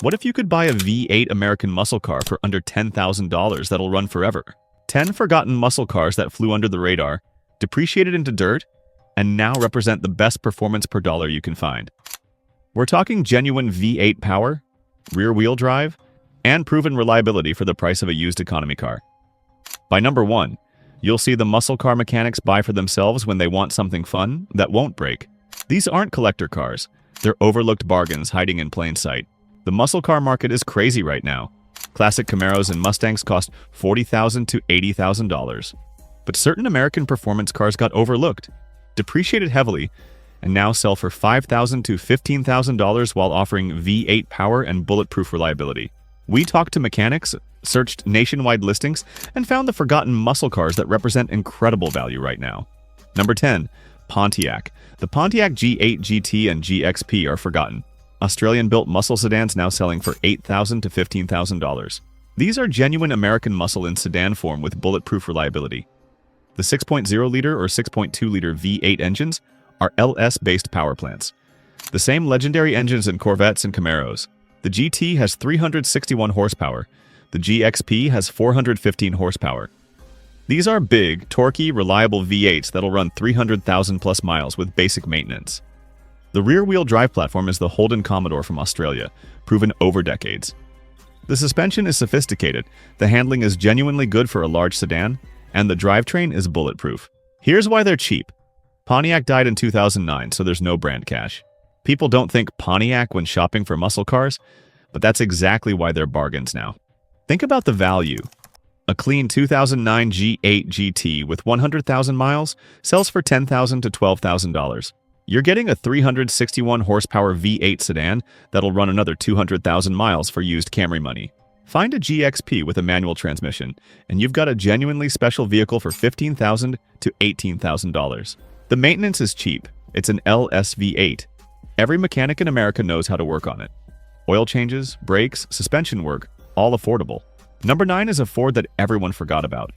What if you could buy a V8 American muscle car for under $10,000 that'll run forever? 10 forgotten muscle cars that flew under the radar, depreciated into dirt, and now represent the best performance per dollar you can find. We're talking genuine V8 power, rear-wheel drive, and proven reliability for the price of a used economy car. By number 1, you'll see the muscle car mechanics buy for themselves when they want something fun that won't break. These aren't collector cars. They're overlooked bargains hiding in plain sight. The muscle car market is crazy right now. Classic Camaros and Mustangs cost $40,000 to $80,000. But certain American performance cars got overlooked, depreciated heavily, and now sell for $5,000 to $15,000 while offering V8 power and bulletproof reliability. We talked to mechanics, searched nationwide listings, and found the forgotten muscle cars that represent incredible value right now. Number 10. Pontiac. The Pontiac G8 GT and GXP are forgotten. Australian-built muscle sedans now selling for $8,000 to $15,000. These are genuine American muscle in sedan form with bulletproof reliability. The 6.0-liter or 6.2-liter V8 engines are LS-based power plants. The same legendary engines in Corvettes and Camaros. The GT has 361 horsepower. The GXP has 415 horsepower. These are big, torquey, reliable V8s that'll run 300,000 plus miles with basic maintenance. The rear-wheel drive platform is the Holden Commodore from Australia, proven over decades. The suspension is sophisticated, the handling is genuinely good for a large sedan, and the drivetrain is bulletproof. Here's why they're cheap. Pontiac died in 2009, so there's no brand cash. People don't think Pontiac when shopping for muscle cars, but that's exactly why they're bargains now. Think about the value. A clean 2009 G8 GT with 100,000 miles sells for $10,000 to $12,000. You're getting a 361 horsepower V8 sedan that'll run another 200,000 miles for used Camry money. Find a GXP with a manual transmission, and you've got a genuinely special vehicle for $15,000 to $18,000. The maintenance is cheap. It's an LSV8. Every mechanic in America knows how to work on it. Oil changes, brakes, suspension work, all affordable. Number 9 is a Ford that everyone forgot about.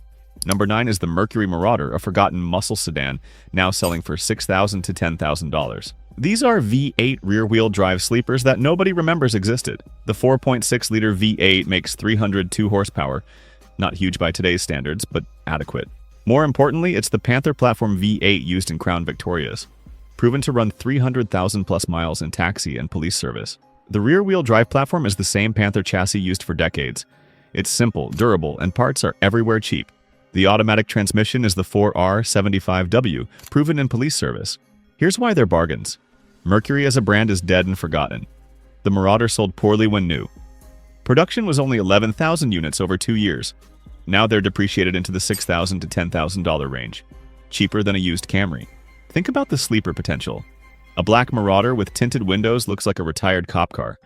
Number 9 is the Mercury Marauder, a forgotten muscle sedan, now selling for $6,000 to $10,000. These are V8 rear-wheel drive sleepers that nobody remembers existed. The 4.6-liter V8 makes 302 horsepower. Not huge by today's standards, but adequate. More importantly, it's the Panther platform V8 used in Crown Victorias, proven to run 300,000 plus miles in taxi and police service. The rear-wheel drive platform is the same Panther chassis used for decades. It's simple, durable, and parts are everywhere cheap. The automatic transmission is the 4R75W, proven in police service. Here's why they're bargains. Mercury as a brand is dead and forgotten. The Marauder sold poorly when new. Production was only 11,000 units over 2 years. Now they're depreciated into the $6,000 to $10,000 range. Cheaper than a used Camry. Think about the sleeper potential. A black Marauder with tinted windows looks like a retired cop car.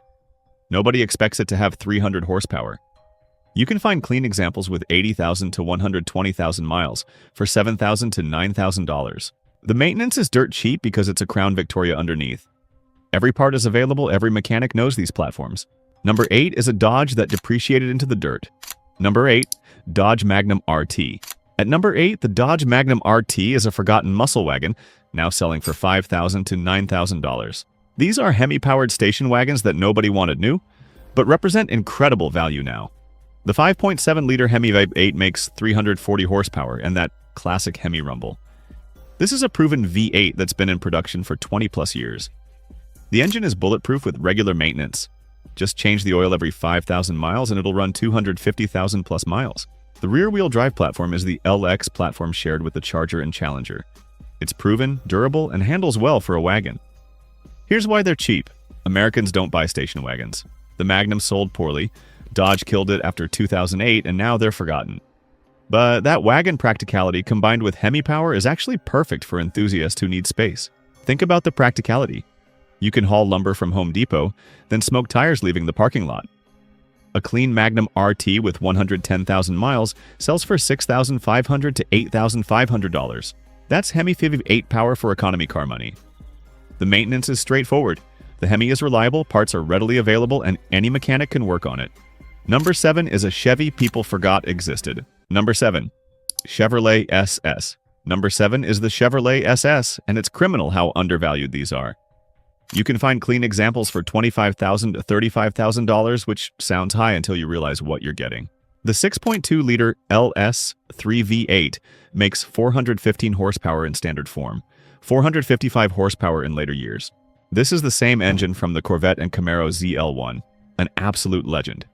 Nobody expects it to have 300 horsepower. You can find clean examples with 80,000 to 120,000 miles for $7,000 to $9,000. The maintenance is dirt cheap because it's a Crown Victoria underneath. Every part is available, every mechanic knows these platforms. Number 8 is a Dodge that depreciated into the dirt. Number 8, Dodge Magnum RT. At number 8, the Dodge Magnum RT is a forgotten muscle wagon, now selling for $5,000 to $9,000. These are Hemi-powered station wagons that nobody wanted new, but represent incredible value now. The 5.7-liter Hemi V8 makes 340 horsepower and that classic Hemi rumble. This is a proven V8 that's been in production for 20-plus years. The engine is bulletproof with regular maintenance. Just change the oil every 5,000 miles and it'll run 250,000-plus miles. The rear-wheel drive platform is the LX platform shared with the Charger and Challenger. It's proven, durable, and handles well for a wagon. Here's why they're cheap. Americans don't buy station wagons. The Magnum sold poorly. Dodge killed it after 2008, and now they're forgotten. But that wagon practicality combined with Hemi power is actually perfect for enthusiasts who need space. Think about the practicality. You can haul lumber from Home Depot, then smoke tires leaving the parking lot. A clean Magnum RT with 110,000 miles sells for $6,500 to $8,500. That's Hemi V8 power for economy car money. The maintenance is straightforward. The Hemi is reliable, parts are readily available, and any mechanic can work on it. Number 7 is a Chevy people forgot existed. Number 7, Chevrolet SS. Number 7 is the Chevrolet SS, and it's criminal how undervalued these are. You can find clean examples for $25,000 to $35,000, which sounds high until you realize what you're getting. The 6.2-liter LS3 V8 makes 415 horsepower in standard form, 455 horsepower in later years. This is the same engine from the Corvette and Camaro ZL1, an absolute legend.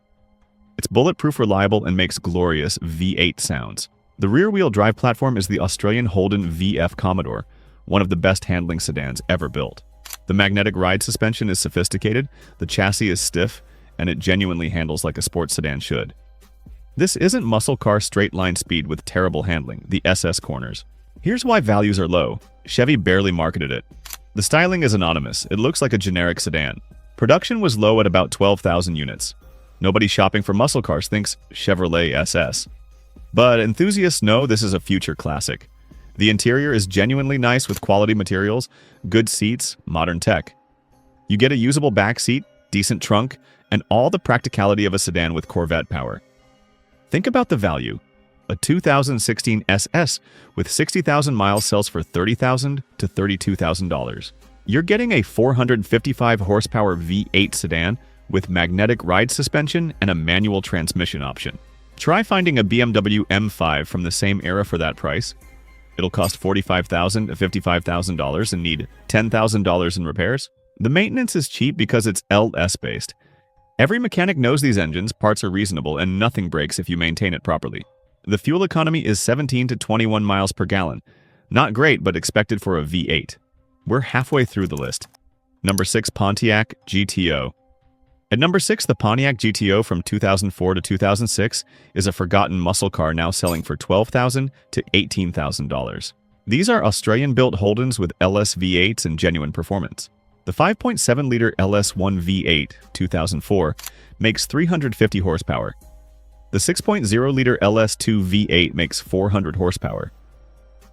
It's bulletproof, reliable, and makes glorious V8 sounds. The rear-wheel drive platform is the Australian Holden VF Commodore, one of the best handling sedans ever built. The magnetic ride suspension is sophisticated, the chassis is stiff, and it genuinely handles like a sports sedan should. This isn't muscle car straight-line speed with terrible handling, the SS corners. Here's why values are low. Chevy barely marketed it. The styling is anonymous. It looks like a generic sedan. Production was low at about 12,000 units. Nobody shopping for muscle cars thinks Chevrolet SS. But enthusiasts know this is a future classic. The interior is genuinely nice with quality materials, good seats, modern tech. You get a usable back seat, decent trunk, and all the practicality of a sedan with Corvette power. Think about the value. A 2016 SS with 60,000 miles sells for $30,000 to $32,000. You're getting a 455 horsepower V8 sedan with magnetic ride suspension and a manual transmission option. Try finding a BMW M5 from the same era for that price. It'll cost $45,000 to $55,000 and need $10,000 in repairs. The maintenance is cheap because it's LS-based. Every mechanic knows these engines, parts are reasonable, and nothing breaks if you maintain it properly. The fuel economy is 17 to 21 miles per gallon. Not great, but expected for a V8. We're halfway through the list. Number 6, Pontiac GTO. At number 6, the Pontiac GTO from 2004 to 2006 is a forgotten muscle car now selling for $12,000 to $18,000. These are Australian-built Holdens with LS V8s and genuine performance. The 5.7-liter LS1 V8, 2004, makes 350 horsepower. The 6.0-liter LS2 V8 makes 400 horsepower.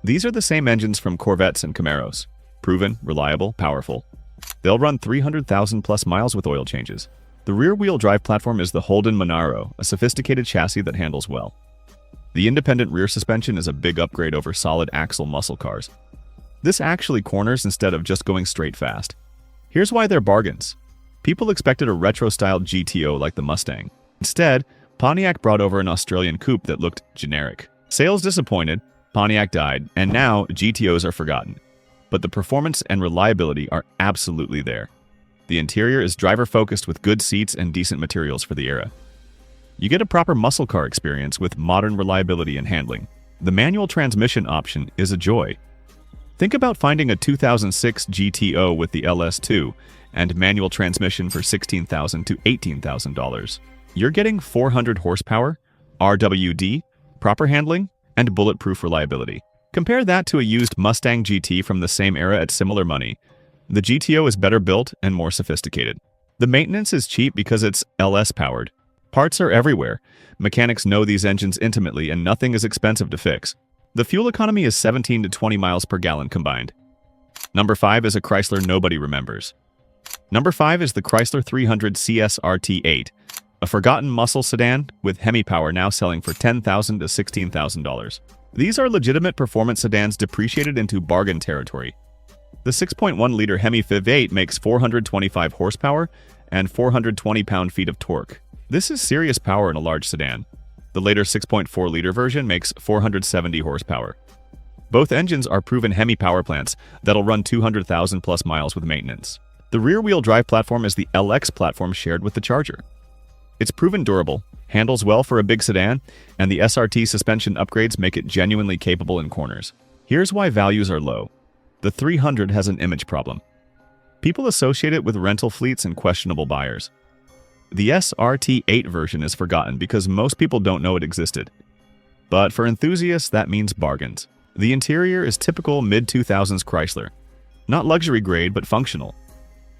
These are the same engines from Corvettes and Camaros. Proven, reliable, powerful. They'll run 300,000 plus miles with oil changes. The rear-wheel drive platform is the Holden Monaro, a sophisticated chassis that handles well. The independent rear suspension is a big upgrade over solid axle muscle cars. This actually corners instead of just going straight fast. Here's why they're bargains. People expected a retro-styled GTO like the Mustang. Instead, Pontiac brought over an Australian coupe that looked generic. Sales disappointed, Pontiac died, and now GTOs are forgotten. But the performance and reliability are absolutely there. The interior is driver-focused with good seats and decent materials for the era. You get a proper muscle car experience with modern reliability and handling. The manual transmission option is a joy. Think about finding a 2006 GTO with the LS2 and manual transmission for $16,000 to $18,000. You're getting 400 horsepower, RWD, proper handling, and bulletproof reliability. Compare that to a used Mustang GT from the same era at similar money. The GTO is better built and more sophisticated. The maintenance is cheap because it's LS powered. Parts are everywhere. Mechanics know these engines intimately and nothing is expensive to fix. The fuel economy is 17 to 20 miles per gallon combined. Number 5 is a Chrysler nobody remembers. Number 5 is the Chrysler 300 CSRT8, a forgotten muscle sedan with Hemi power now selling for $10,000 to $16,000. These are legitimate performance sedans depreciated into bargain territory. The 6.1-liter Hemi V8 makes 425 horsepower and 420 pound-feet of torque. This is serious power in a large sedan. The later 6.4-liter version makes 470 horsepower. Both engines are proven Hemi power plants that'll run 200,000 plus miles with maintenance. The rear-wheel drive platform is the LX platform shared with the Charger. It's proven durable, handles well for a big sedan, and the SRT suspension upgrades make it genuinely capable in corners. Here's why values are low. The 300 has an image problem. People associate it with rental fleets and questionable buyers. The SRT8 version is forgotten because most people don't know it existed. But for enthusiasts, that means bargains. The interior is typical mid-2000s Chrysler. Not luxury grade, but functional.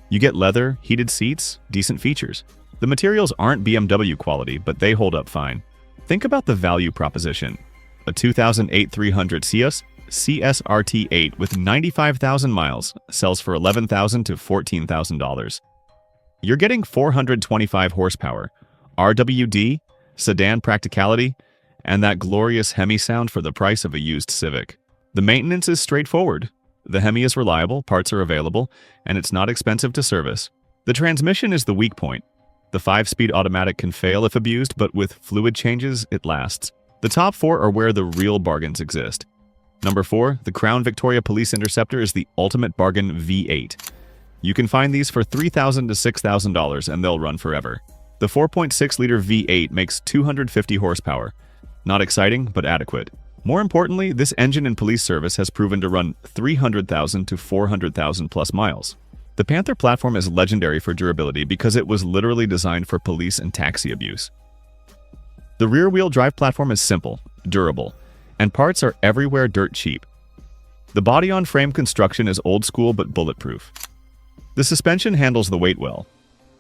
You get leather, heated seats, decent features. The materials aren't BMW quality, but they hold up fine. Think about the value proposition. A 2008 300 CSRT8 with 95,000 miles sells for $11,000 to $14,000. You're getting 425 horsepower, RWD, sedan practicality, and that glorious Hemi sound for the price of a used Civic. The maintenance is straightforward. The Hemi is reliable, parts are available, and it's not expensive to service. The transmission is the weak point. The 5-speed automatic can fail if abused, but with fluid changes, it lasts. The top 4 are where the real bargains exist. Number 4, the Crown Victoria Police Interceptor is the ultimate bargain V8. You can find these for $3,000 to $6,000 and they'll run forever. The 4.6-liter V8 makes 250 horsepower. Not exciting, but adequate. More importantly, this engine in police service has proven to run 300,000 to 400,000 plus miles. The Panther platform is legendary for durability because it was literally designed for police and taxi abuse. The rear-wheel drive platform is simple, durable, and parts are everywhere dirt cheap. The body-on-frame construction is old school but bulletproof. The suspension handles the weight well.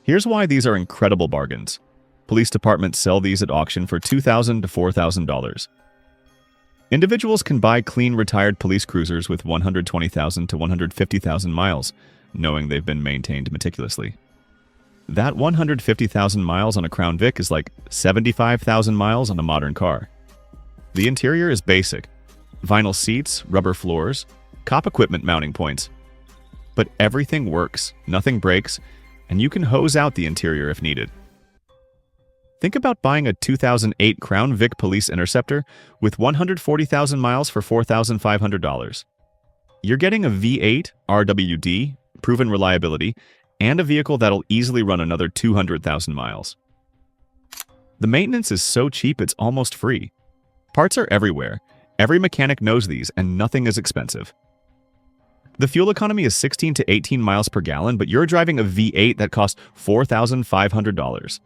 Here's why these are incredible bargains. Police departments sell these at auction for $2,000 to $4,000. Individuals can buy clean retired police cruisers with 120,000 to 150,000 miles, knowing they've been maintained meticulously. That 150,000 miles on a Crown Vic is like 75,000 miles on a modern car. The interior is basic. Vinyl seats, rubber floors, cop equipment mounting points. But everything works, nothing breaks, and you can hose out the interior if needed. Think about buying a 2008 Crown Vic Police Interceptor with 140,000 miles for $4,500. You're getting a V8 RWD, proven reliability, and a vehicle that'll easily run another 200,000 miles. The maintenance is so cheap it's almost free. Parts are everywhere. Every mechanic knows these, and nothing is expensive. The fuel economy is 16 to 18 miles per gallon, but you're driving a V8 that costs $4,500.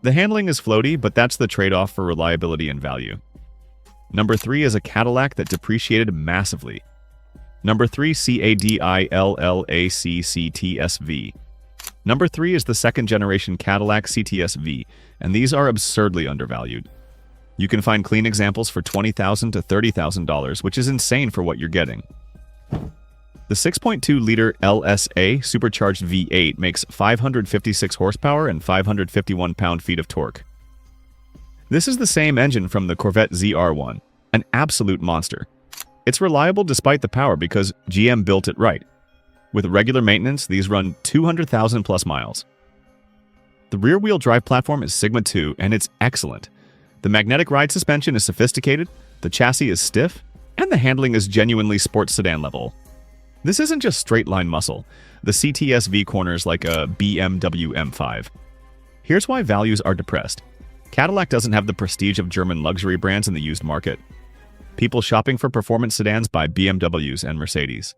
The handling is floaty, but that's the trade-off for reliability and value. Number 3 is a Cadillac that depreciated massively. Number 3, Cadillac CTS-V. Number 3 is the second-generation Cadillac CTS-V, and these are absurdly undervalued. You can find clean examples for $20,000 to $30,000, which is insane for what you're getting. The 6.2-liter LSA Supercharged V8 makes 556 horsepower and 551 pound-feet of torque. This is the same engine from the Corvette ZR1, an absolute monster. It's reliable despite the power because GM built it right. With regular maintenance, these run 200,000 plus miles. The rear-wheel drive platform is Sigma 2, and it's excellent. The magnetic ride suspension is sophisticated, the chassis is stiff, and the handling is genuinely sports sedan level. This isn't just straight-line muscle. The CTS-V corners like a BMW M5. Here's why values are depressed. Cadillac doesn't have the prestige of German luxury brands in the used market. People shopping for performance sedans buy BMWs and Mercedes.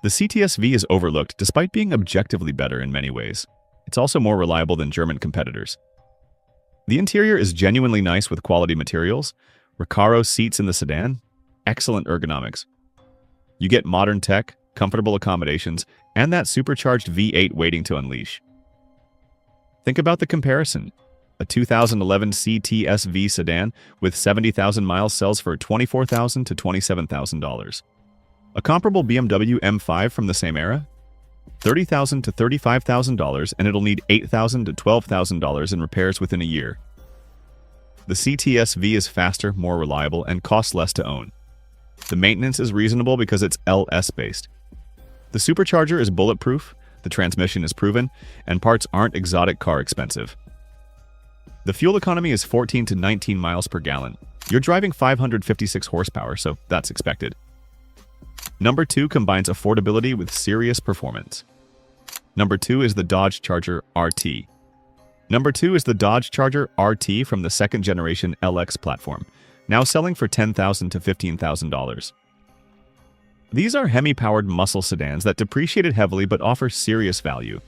The CTS-V is overlooked despite being objectively better in many ways. It's also more reliable than German competitors. The interior is genuinely nice with quality materials, Recaro seats in the sedan, excellent ergonomics. You get modern tech, comfortable accommodations, and that supercharged V8 waiting to unleash. Think about the comparison. A 2011 CTS-V sedan with 70,000 miles sells for $24,000 to $27,000. A comparable BMW M5 from the same era? $30,000 to $35,000, and it'll need $8,000 to $12,000 in repairs within a year. The CTS-V is faster, more reliable, and costs less to own. The maintenance is reasonable because it's LS-based. The supercharger is bulletproof, the transmission is proven, and parts aren't exotic car expensive. The fuel economy is 14 to 19 miles per gallon. You're driving 556 horsepower, so that's expected. Number 2 combines affordability with serious performance. Number 2 is the Dodge Charger RT. Number 2 is the Dodge Charger RT from the second-generation LX platform, now selling for $10,000 to $15,000. These are Hemi-powered muscle sedans that depreciated heavily but offer serious value.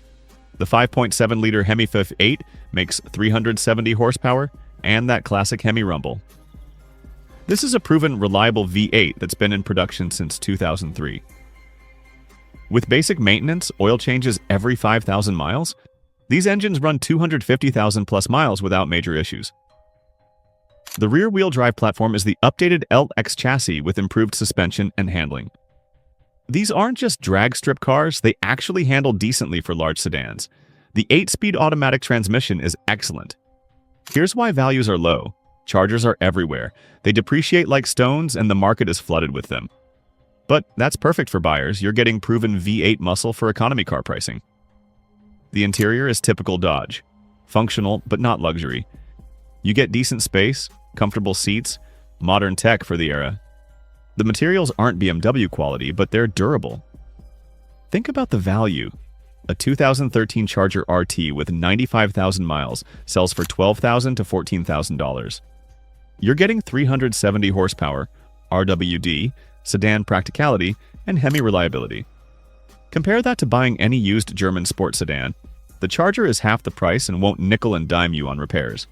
The 5.7-liter Hemi F8 makes 370 horsepower and that classic Hemi rumble. This is a proven, reliable V8 that's been in production since 2003. With basic maintenance, oil changes every 5,000 miles, these engines run 250,000 plus miles without major issues. The rear-wheel drive platform is the updated LX chassis with improved suspension and handling. These aren't just drag strip cars, they actually handle decently for large sedans. The 8-speed automatic transmission is excellent. Here's why values are low. Chargers are everywhere. They depreciate like stones and the market is flooded with them. But that's perfect for buyers. You're getting proven V8 muscle for economy car pricing. The interior is typical Dodge. Functional, but not luxury. You get decent space, comfortable seats, modern tech for the era. The materials aren't BMW quality, but they're durable. Think about the value. A 2013 Charger RT with 95,000 miles sells for $12,000 to $14,000. You're getting 370 horsepower, RWD, Sedan practicality, and Hemi reliability. Compare that to buying any used German sports sedan. The Charger is half the price and won't nickel and dime you on repairs.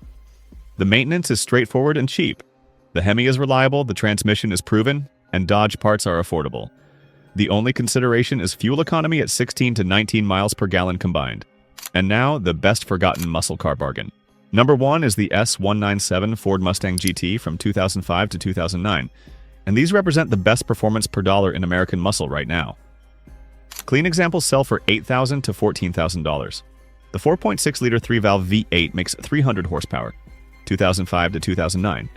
The maintenance is straightforward and cheap. The Hemi is reliable, the transmission is proven, and Dodge parts are affordable. The only consideration is fuel economy at 16 to 19 miles per gallon combined. And now, the best forgotten muscle car bargain. Number 1 is the S197 Ford Mustang GT from 2005 to 2009, and these represent the best performance per dollar in American muscle right now. Clean examples sell for $8,000 to $14,000. The 4.6-liter 3-valve V8 makes 300 horsepower, 2005 to 2009,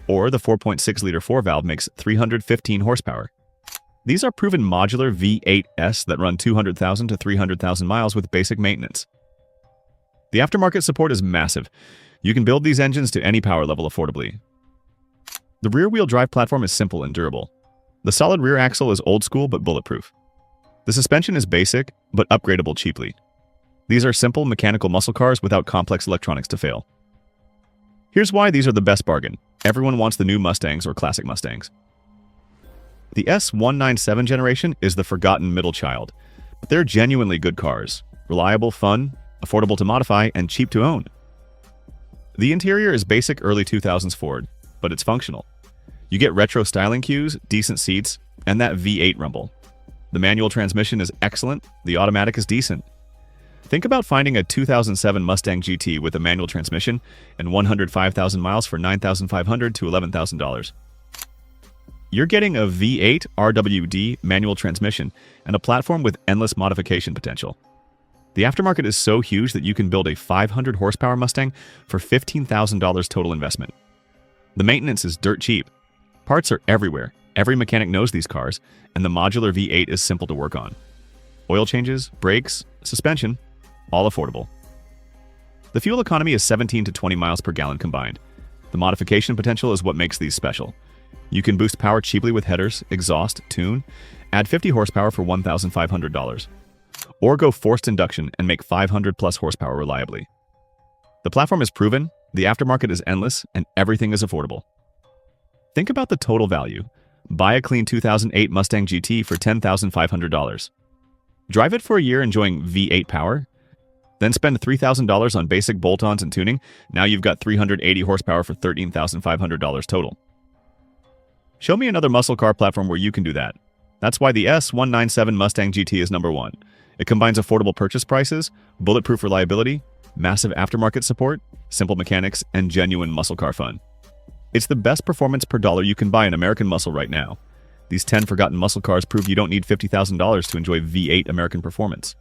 or the 4.6-liter 4-valve makes 315 horsepower. These are proven modular V8s that run 200,000 to 300,000 miles with basic maintenance. The aftermarket support is massive. You can build these engines to any power level affordably. The rear-wheel drive platform is simple and durable. The solid rear axle is old school but bulletproof. The suspension is basic but upgradable cheaply. These are simple mechanical muscle cars without complex electronics to fail. Here's why these are the best bargain. Everyone wants the new Mustangs or classic Mustangs. The S197 generation is the forgotten middle child, but they're genuinely good cars. Reliable, fun, affordable to modify, and cheap to own. The interior is basic early 2000s Ford, but it's functional. You get retro styling cues, decent seats, and that V8 rumble. The manual transmission is excellent, the automatic is decent. Think about finding a 2007 Mustang GT with a manual transmission and 105,000 miles for $9,500 to $11,000. You're getting a V8 RWD manual transmission and a platform with endless modification potential. The aftermarket is so huge that you can build a 500 horsepower Mustang for $15,000 total investment. The maintenance is dirt cheap. Parts are everywhere. Every mechanic knows these cars, and the modular V8 is simple to work on. Oil changes, brakes, suspension, all affordable. The fuel economy is 17 to 20 miles per gallon combined. The modification potential is what makes these special. You can boost power cheaply with headers, exhaust, tune, add 50 horsepower for $1,500, or go forced induction and make 500 plus horsepower reliably. The platform is proven, the aftermarket is endless, and everything is affordable. Think about the total value. Buy a clean 2008 Mustang GT for $10,500. Drive it for a year enjoying V8 power, then spend $3,000 on basic bolt-ons and tuning. Now you've got 380 horsepower for $13,500 total. Show me another muscle car platform where you can do that. That's why the S197 Mustang GT is number 1. It combines affordable purchase prices, bulletproof reliability, massive aftermarket support, simple mechanics, and genuine muscle car fun. It's the best performance per dollar you can buy in American muscle right now. These 10 forgotten muscle cars prove you don't need $50,000 to enjoy V8 American performance.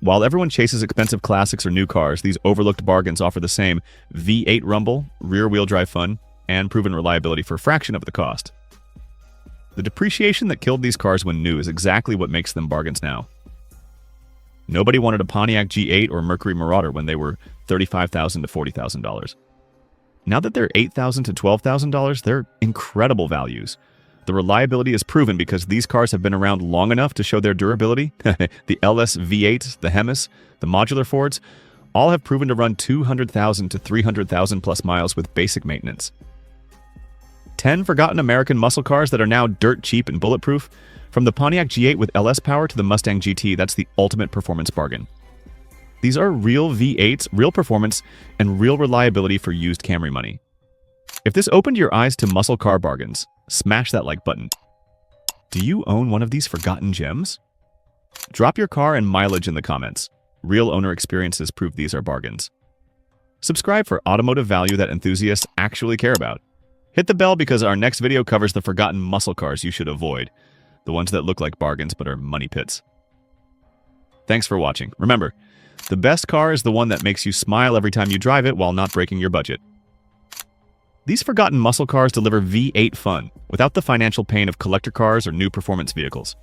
While everyone chases expensive classics or new cars, these overlooked bargains offer the same V8 rumble, rear-wheel drive fun, and proven reliability for a fraction of the cost. The depreciation that killed these cars when new is exactly what makes them bargains now. Nobody wanted a Pontiac G8 or Mercury Marauder when they were $35,000 to $40,000. Now that they're $8,000 to $12,000, they're incredible values. The reliability is proven because these cars have been around long enough to show their durability. The LS V8s, the Hemis, the modular Fords, all have proven to run 200,000 to 300,000 plus miles with basic maintenance. 10 forgotten American muscle cars that are now dirt cheap and bulletproof. From the Pontiac G8 with LS power to the Mustang GT, that's the ultimate performance bargain. These are real V8s, real performance, and real reliability for used Camry money. If this opened your eyes to muscle car bargains, smash that like button. Do you own one of these forgotten gems? Drop your car and mileage in the comments. Real owner experiences prove these are bargains. Subscribe for automotive value that enthusiasts actually care about. Hit the bell because our next video covers the forgotten muscle cars you should avoid. The ones that look like bargains but are money pits. Thanks for watching. Remember, the best car is the one that makes you smile every time you drive it while not breaking your budget. These forgotten muscle cars deliver V8 fun, without the financial pain of collector cars or new performance vehicles.